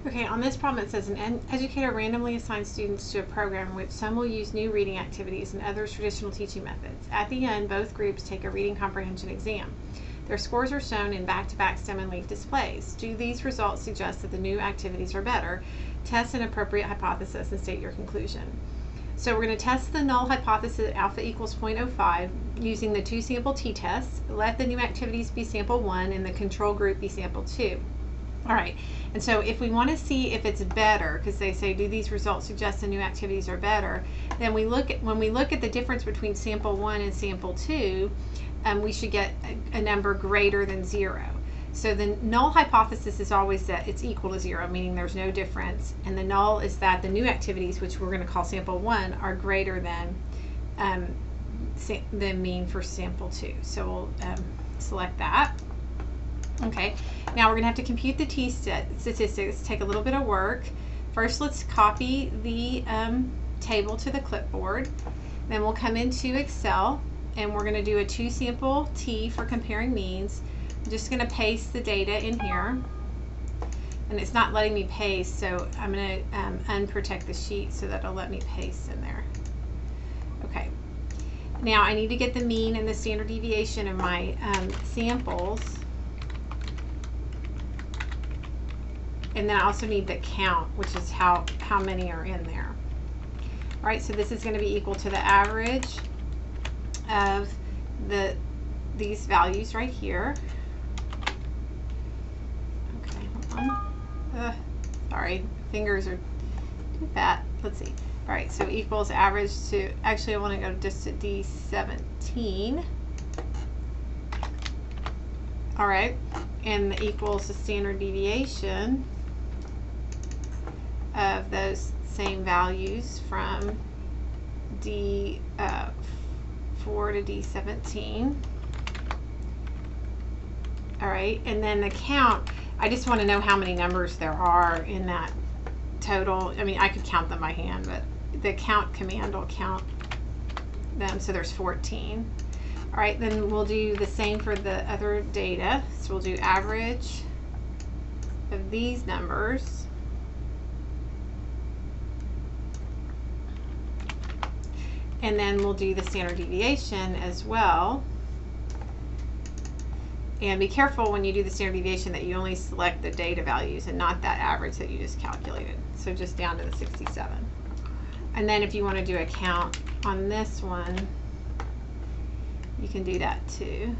Okay, on this problem it says an educator randomly assigns students to a program in which some will use new reading activities and others traditional teaching methods. At the end, both groups take a reading comprehension exam. Their scores are shown in back-to-back stem and leaf displays. Do these results suggest that the new activities are better? Test an appropriate hypothesis and state your conclusion. So we're going to test the null hypothesis at alpha equals 0.05 using the two sample t-tests. Let the new activities be sample 1 and the control group be sample 2. All right, and so if we want to see if it's better, because they say, do these results suggest the new activities are better, then when we look at the difference between sample 1 and sample 2, we should get a number greater than 0. So the null hypothesis is always that it's equal to 0, meaning there's no difference, and the null is that the new activities, which we're going to call sample 1, are greater than the mean for sample 2. So we'll select that. Okay, now we're going to have to compute the t-statistics. Take a little bit of work. First, let's copy the table to the clipboard. Then we'll come into Excel, and we're going to do a two-sample t for comparing means. I'm just going to paste the data in here. And it's not letting me paste, so I'm going to unprotect the sheet so that it'll let me paste in there. Okay. Now I need to get the mean and the standard deviation of my samples. And then I also need the count, which is how many are in there. All right, so this is going to be equal to the average of these values right here. Okay, hold on. Sorry, fingers are too fat. Let's see. All right, so equals average to, actually I want to go just to D17. All right, and equals the standard deviation of those same values from D4 to D17. All right, and then the count, I just want to know how many numbers there are in that total. I mean, I could count them by hand, but the count command will count them, so there's 14. All right, then we'll do the same for the other data. So we'll do average of these numbers. And then we'll do the standard deviation as well. And be careful when you do the standard deviation that you only select the data values and not that average that you just calculated. So just down to the 67. And then if you want to do a count on this one, you can do that too.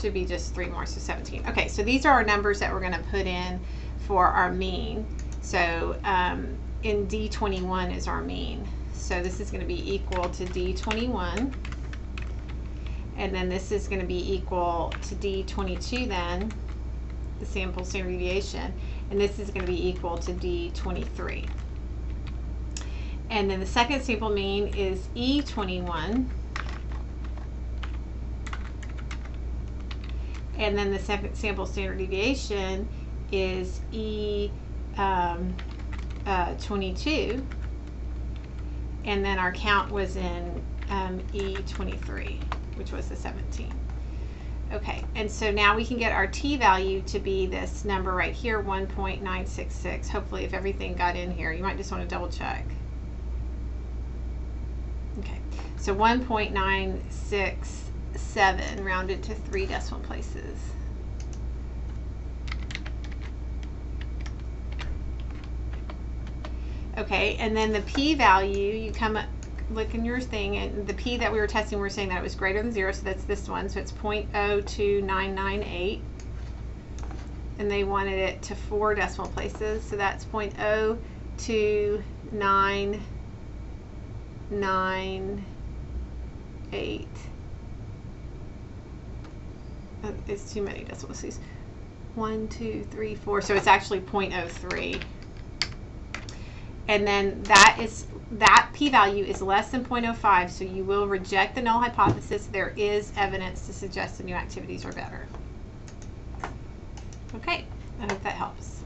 Should be just 3 more, so 17. Okay, so these are our numbers that we're going to put in for our mean. So in D21 is our mean. So this is going to be equal to D21. And then this is going to be equal to D22 then, the sample standard deviation. And this is going to be equal to D23. And then the second sample mean is E21. And then the second sample standard deviation is E22. And then our count was in E23, which was the 17. Okay, and so now we can get our t value to be this number right here, 1.966. Hopefully, if everything got in here, you might just want to double check. Okay, so 1.967 rounded to 3 decimal places. Okay, and then the p-value, you come up, look in your thing, and the p that we were testing, we were saying that it was greater than 0, so that's this one, so it's 0.02998. And they wanted it to 4 decimal places, so that's 0.02998. It's too many decimal places. 1, 2, 3, 4, so it's actually 0.03. And then that p-value is less than 0.05, so you will reject the null hypothesis. There is evidence to suggest the new activities are better. Okay, I hope that helps.